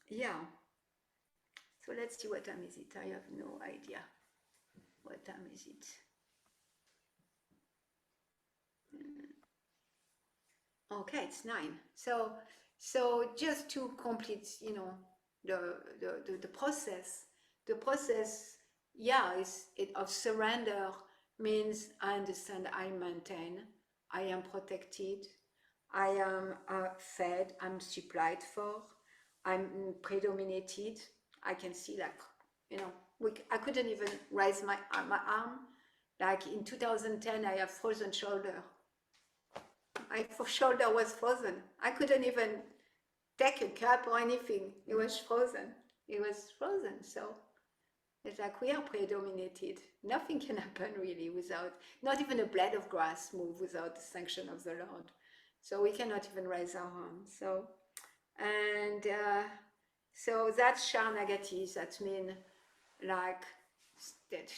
yeah, so let's see what time is it. I have no idea. What time is it? Okay, it's 9. So just to complete, the process. The process, of surrender means I understand I maintain, I am protected, I am fed, I'm supplied for, I'm predominated. I can see I couldn't even raise my arm. Like in 2010, I have frozen shoulder. My shoulder was frozen. I couldn't even take a cup or anything. It was frozen. It was frozen. So it's like we are predominated. Nothing can happen really without, not even a blade of grass move without the sanction of the Lord. So we cannot even raise our arms. So that's Sharanagati. That means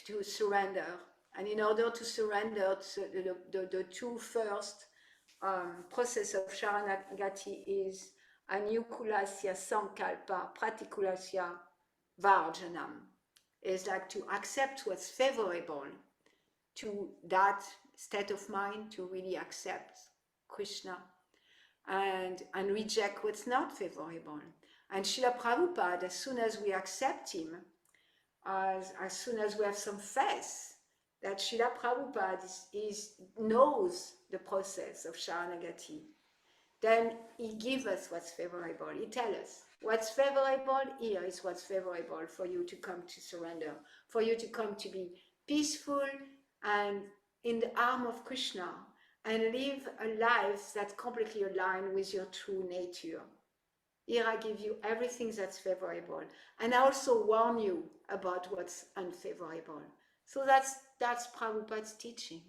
to surrender. And in order to surrender, the two first process of Sharanagati is Anukulasya Sankalpa Pratikulasya Varjanam. Is to accept what's favorable to that state of mind, to really accept Krishna, and reject what's not favorable. And Srila Prabhupada, as soon as we accept him, as soon as we have some faith that Srila Prabhupada knows the process of Sharanagati, then he gives us what's favorable. He tells us what's favorable here is what's favorable for you to come to surrender, for you to come to be peaceful and in the arm of Krishna and live a life that's completely aligned with your true nature. Here I give you everything that's favorable, and I also warn you about what's unfavorable. So that's Prabhupada's teaching.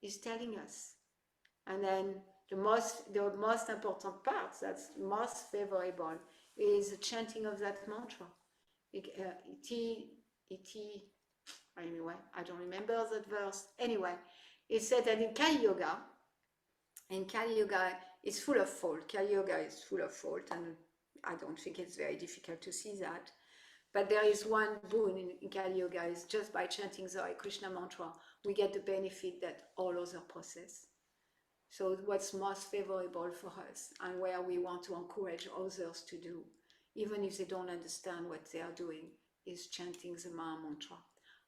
He's telling us. And then the most important part, that's most favorable, is the chanting of that mantra. Anyway, I don't remember that verse. Anyway, it said that in Kali Yoga, is full of fault. Kali Yoga is full of fault, and I don't think it's very difficult to see that. But there is one boon in Kali Yoga, is just by chanting the Hare Krishna mantra, we get the benefit that all other process. So what's most favorable for us and where we want to encourage others to do, even if they don't understand what they are doing, is chanting the Maha mantra.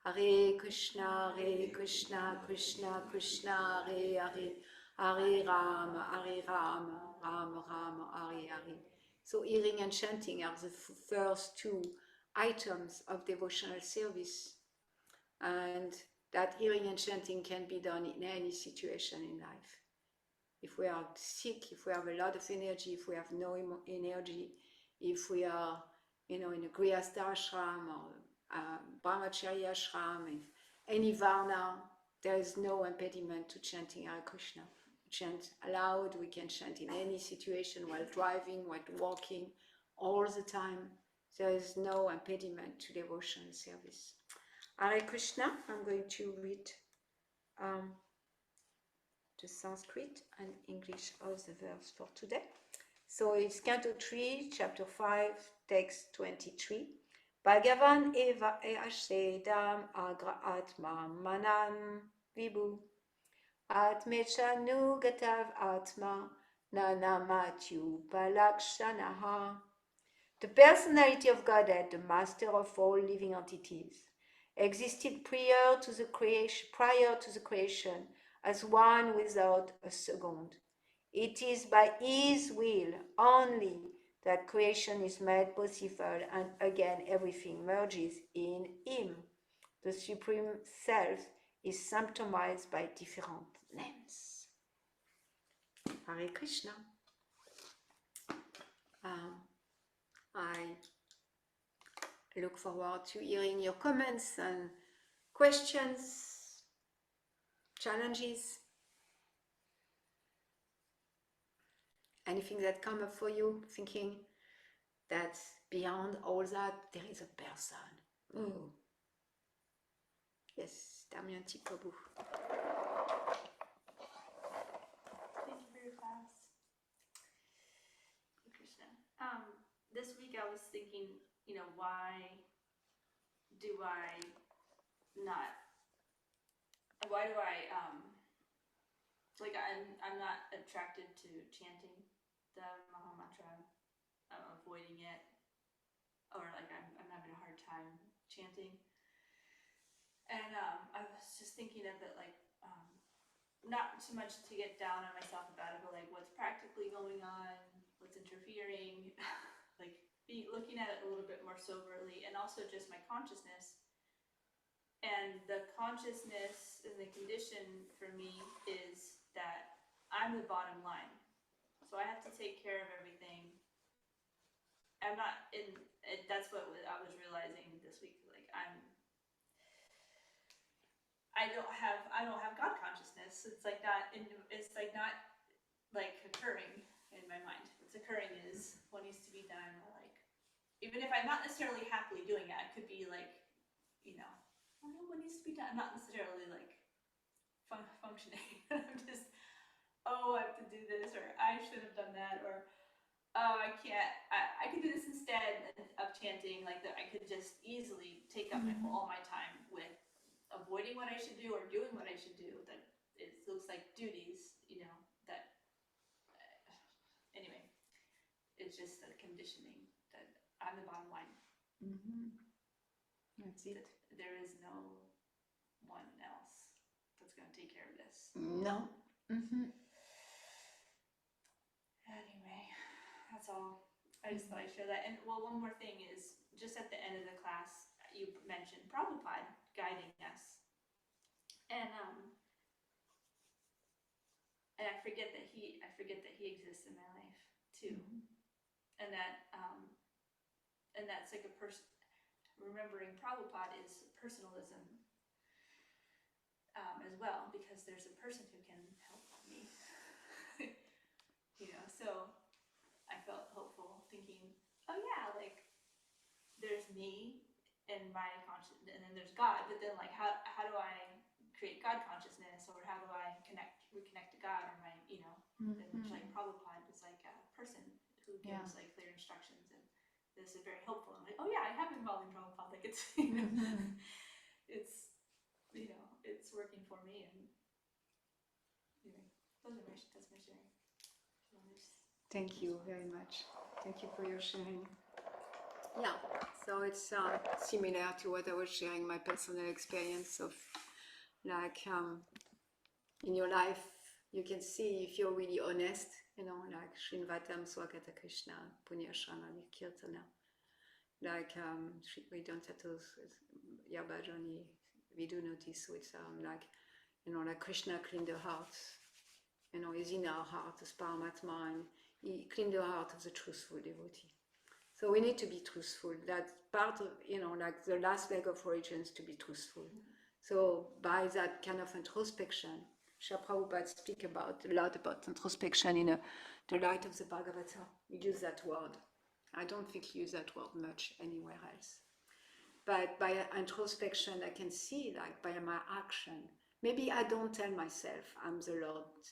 Hare Krishna, Krishna Krishna, Hare Hare, Hare Rama, Rama Rama, Hare Hare. So hearing and chanting are the first two items of devotional service. And that hearing and chanting can be done in any situation in life. If we are sick, if we have a lot of energy, if we have no energy, if we are, in a Grihastha ashram or Brahmacharya ashram, if any varna, there is no impediment to chanting Hare Krishna. Chant aloud, we can chant in any situation, while driving, while walking, all the time. There is no impediment to devotional service. Hare Krishna, I'm going to read the Sanskrit and English of the verse for today. So it's Canto 3, Chapter 5, Text 23. Bhagavan eva eashedam agra atma manam vibhu atmechanu gatav atma nanamatyu palakshanaha. The personality of Godhead, the master of all living entities, existed prior to the creation as one without a second. It is by his will only that creation is made possible, and again everything merges in Him. The Supreme Self is symptomized by different names. Hare Krishna. I look forward to hearing your comments and questions, challenges, anything that come up for you, thinking that beyond all that there is a person. Oh. Yes, Damien Tipobou.
Thank you for your class. Krishna. This week I was thinking, why do I I'm not attracted to chanting the Maha Mantra. I'm avoiding it, or like I'm having a hard time chanting. And I was just thinking of it like not so much to get down on myself about it, but like what's practically going on, what's interfering, like looking at it a little bit more soberly, and also just my consciousness. And the consciousness and the condition for me is that I'm the bottom line. So I have to take care of everything. I'm not in it, that's what I was realizing this week. Like I don't have God consciousness. It's like not occurring in my mind. What's occurring is what needs to be done, or like even if I'm not necessarily happily doing it, I could be like, I don't know what needs to be done. I'm not necessarily like functioning. I'm just, I have to do this, or I should have done that, or I can't. I could do this instead of chanting. Like that, I could just easily take up all my time with avoiding what I should do or doing what I should do. That it looks like duties, that. Anyway, it's just the conditioning that I'm the bottom line.
Mm-hmm. That's it.
There is no one else that's going to take care of this.
No. Mm-hmm.
Anyway, that's all. I just thought I'd share that. And well, one more thing is just at the end of the class, you mentioned Prabhupada guiding us, and I forget that he exists in my life too, and that's like a person. Remembering Prabhupada is personalism as well, because there's a person who can help me. So I felt hopeful, thinking, oh yeah, like there's me and my conscious, and then there's God. But then like how do I create God consciousness, or how do I reconnect to God, or my and like Prabhupada is like a person who gives like clear instructions, and this is very helpful. I'm like, oh yeah, I have been following Prabhupada. Like it's it's it's working for me, and that's my sharing.
Thank you very much. Thank you for your sharing. Yeah, so it's similar to what I was sharing, my personal experience of like in your life, you can see if you're really honest, like Srinvatam Swakata Krishna, Punyashana Kirtana, like Sri Vedantato's Yabajani, we do notice with like, like Krishna cleaned the heart, is in our heart, as Paramatma, and he cleaned the heart of the truthful devotee. So we need to be truthful. That's part of, like the last leg of origins, to be truthful. So by that kind of introspection, Srila Prabhupada speak a lot about introspection in the light of the Bhagavata. We use that word. I don't think you use that word much anywhere else. But by introspection, I can see, like by my action, maybe I don't tell myself I'm the Lord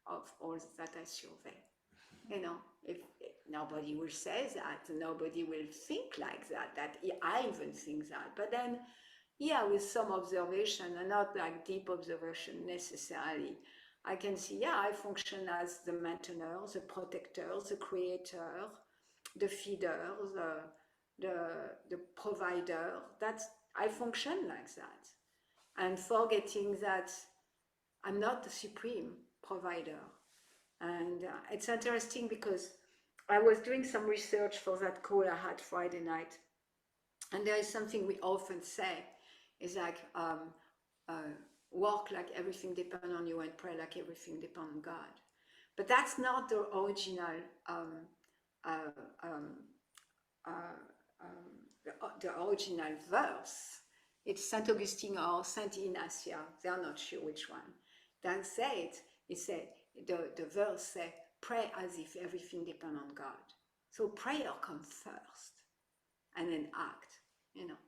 of all that I survey. If nobody will say that, nobody will think like that I even think that. But then, with some observation, and not like deep observation necessarily, I can see, I function as the maintainer, the protector, the creator, the feeder, the provider. I function like that. And forgetting that I'm not the supreme provider. And it's interesting because I was doing some research for that call I had Friday night, and there is something we often say, is like work like everything depends on you and pray like everything depends on God. But that's not the original uh, um, the original verse. It's Saint Augustine or Saint Ignatia. They are not sure which one. Then say it. It say the verse say, "Pray as if everything depends on God." So prayer comes first, and then act. You know,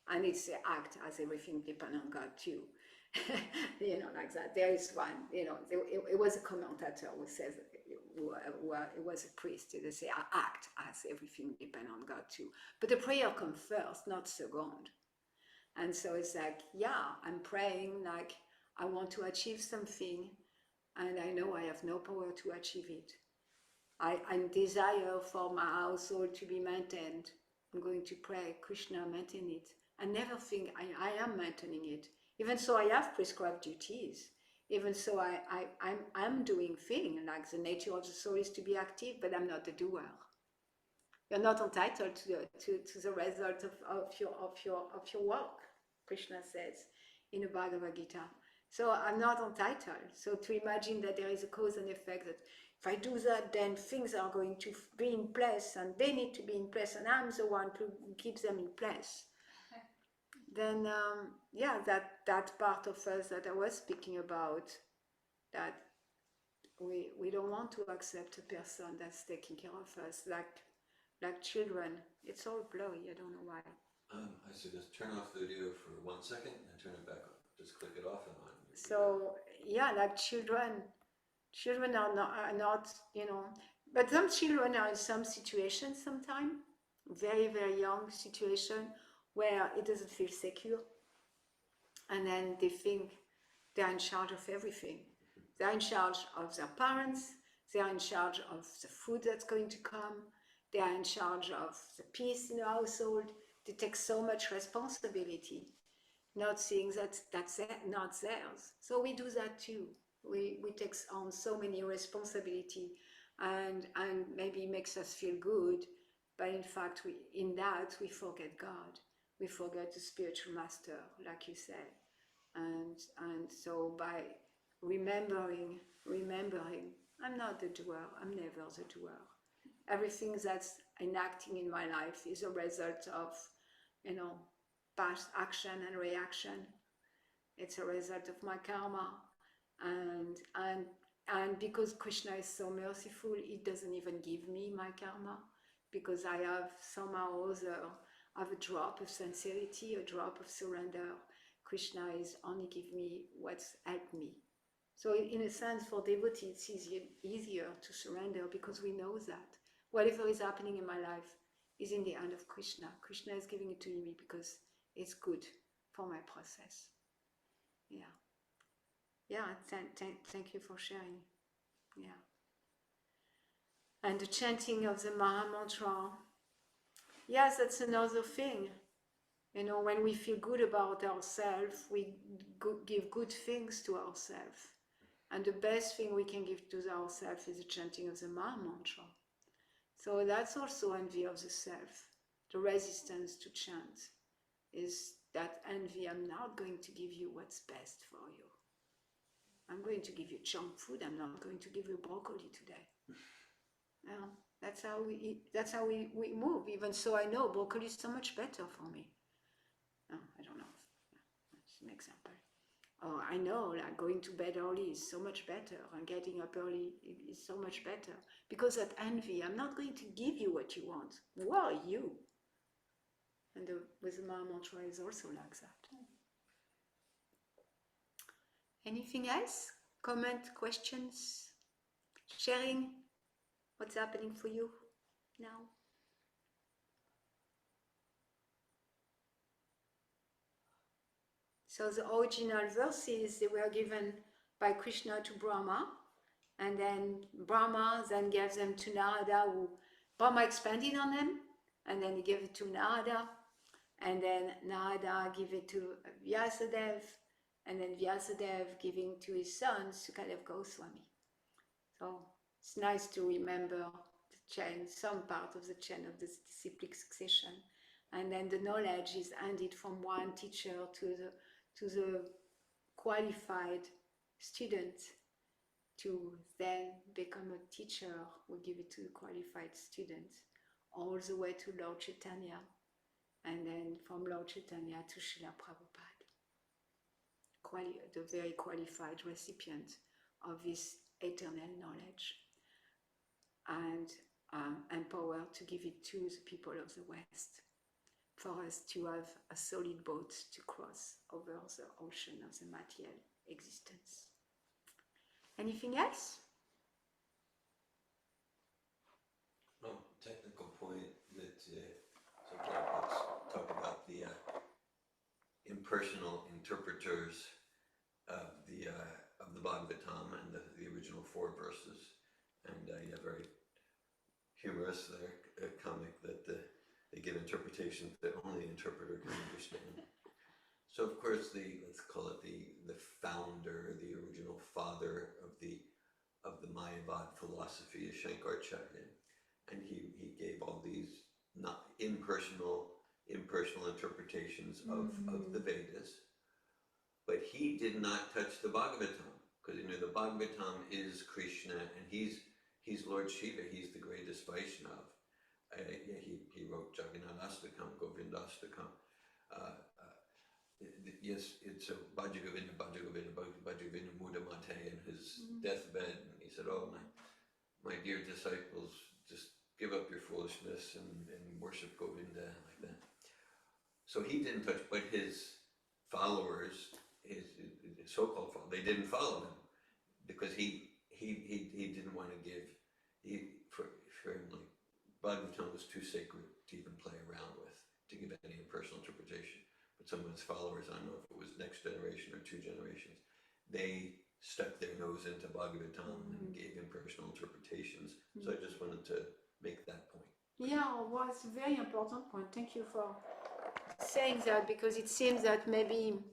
and it's the act as everything depends on God too. Like that. There is one. It was a commentator who says, it was a priest. They say, "I act as everything depends on God too." But the prayer comes first, not second. And so it's like, yeah, I'm praying like I want to achieve something, and I know I have no power to achieve it. I desire for my household to be maintained. I'm going to pray, Krishna, maintain it. I never think I am maintaining it. Even so, I have prescribed duties. Even so, I'm doing things, like the nature of the soul is to be active, but I'm not the doer. You're not entitled to the result of your work, Krishna says in the Bhagavad Gita. So I'm not entitled. So to imagine that there is a cause and effect, that if I do that, then things are going to be in place, and they need to be in place, and I'm the one to keep them in place. Then, that part of us that I was speaking about, that we don't want to accept a person that's taking care of us, like children. It's all blurry. I don't know why.
I suggest turn off the video for 1 second and turn it back on. Just click it off and on.
So yeah, like children are not, but some children are in some situations sometimes, very, very young situation, where it doesn't feel secure. And then they think they're in charge of everything. They're in charge of their parents. They are in charge of the food that's going to come. They are in charge of the peace in the household. They take so much responsibility, not seeing that that's not theirs. So we do that too. We take on so many responsibility, and maybe makes us feel good, but in fact we forget God. We forget the spiritual master, like you said. And so by remembering, I'm not the doer, I'm never the doer. Everything that's enacting in my life is a result of, past action and reaction. It's a result of my karma. And because Krishna is so merciful, he doesn't even give me my karma, because I have somehow or other have a drop of sincerity, a drop of surrender. Krishna is only give me what's helped me. So in a sense, for devotees, it's easier to surrender, because we know that whatever is happening in my life is in the hand of Krishna. Krishna is giving it to me because it's good for my process. Yeah. Yeah, thank you for sharing. Yeah. And the chanting of the Maha Mantra. Yes, that's another thing. When we feel good about ourselves, we give good things to ourselves. And the best thing we can give to ourselves is the chanting of the Maha Mantra. So that's also envy of the self. The resistance to chant is that envy. I'm not going to give you what's best for you. I'm going to give you junk food. I'm not going to give you broccoli today. That's how we eat. That's how we move. Even so, I know broccoli is so much better for me. I don't know. That's an example. Oh, I know, like going to bed early is so much better, and getting up early is so much better. Because that envy, I'm not going to give you what you want. Who are you? And with the Maha Mantra is also like that. Anything else? Comment, questions, sharing what's happening for you now? So the original verses, they were given by Krishna to Brahma, and then Brahma then gave them to Narada, who Brahma expanded on them, and then he gave it to Narada, and then Narada gave it to Vyasadeva, and then Vyasadeva giving to his son Sukadeva Goswami. So it's nice to remember chain, some part of the chain of this disciplic succession. And then the knowledge is handed from one teacher to the qualified student to then become a teacher who give it to the qualified student, all the way to Lord Chaitanya, and then from Lord Chaitanya to Srila Prabhupada, the very qualified recipient of this eternal knowledge, and empowered to give it to the people of the West, for us to have a solid boat to cross over the ocean of the material existence. Anything else?
Technical point that so let's talk about the impersonal interpreters of the Bhagavatam and the original 4 verses, and very humorous there, comic that they give interpretations that only the interpreter can understand. So of course let's call it the founder, the original father of the Mayavad philosophy is Shankaracharya, and he gave all these not impersonal interpretations of the Vedas, but he did not touch the Bhagavatam, because the Bhagavatam is Krishna, and he's Lord Shiva, he's the greatest Vaishnava. He wrote Jagannathastakam, Govindastakam. Yes, it's a Bhajagovinda, Bhajagovinda Mudamate in his deathbed, and he said, "Oh, my dear disciples, just give up your foolishness and worship Govinda," like that. So he didn't touch, but his followers, his so-called followers, they didn't follow him because he didn't want to give. For him, like, Bhagavatam was too sacred to even play around with, to give any impersonal interpretation. But some of his followers, I don't know if it was next generation or 2 generations, they stuck their nose into Bhagavatam and gave impersonal interpretations. So I just wanted to make that point.
Yeah, well, it's a very important point. Thank you for saying that, because it seems that maybe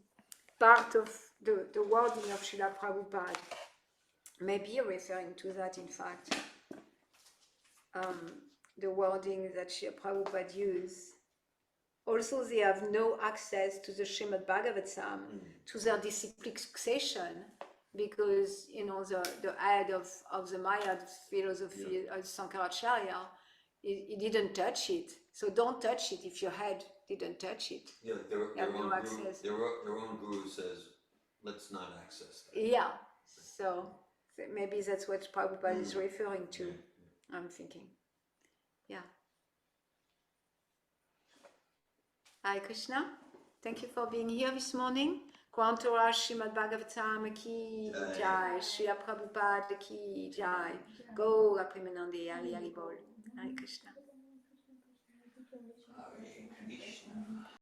part of the wording of Srila Prabhupada may be referring to that, in fact. The wording that Srila Prabhupada used. Also, they have no access to the Srimad Bhagavatam, to their disciplic succession, because the head of the Maya philosophy, Sankaracharya, he didn't touch it. So don't touch it if your head didn't touch it.
Yeah, like their own guru says, let's not access that.
Yeah, so maybe that's what Prabhupada is referring to, I'm thinking. Yeah. Hare Krishna, thank you for being here this morning. Kwantora Srimad Bhagavatam ki jai, Srila Prabhupada ki jai, Gaura Premanande Hari Hari Bol. Hare Krishna.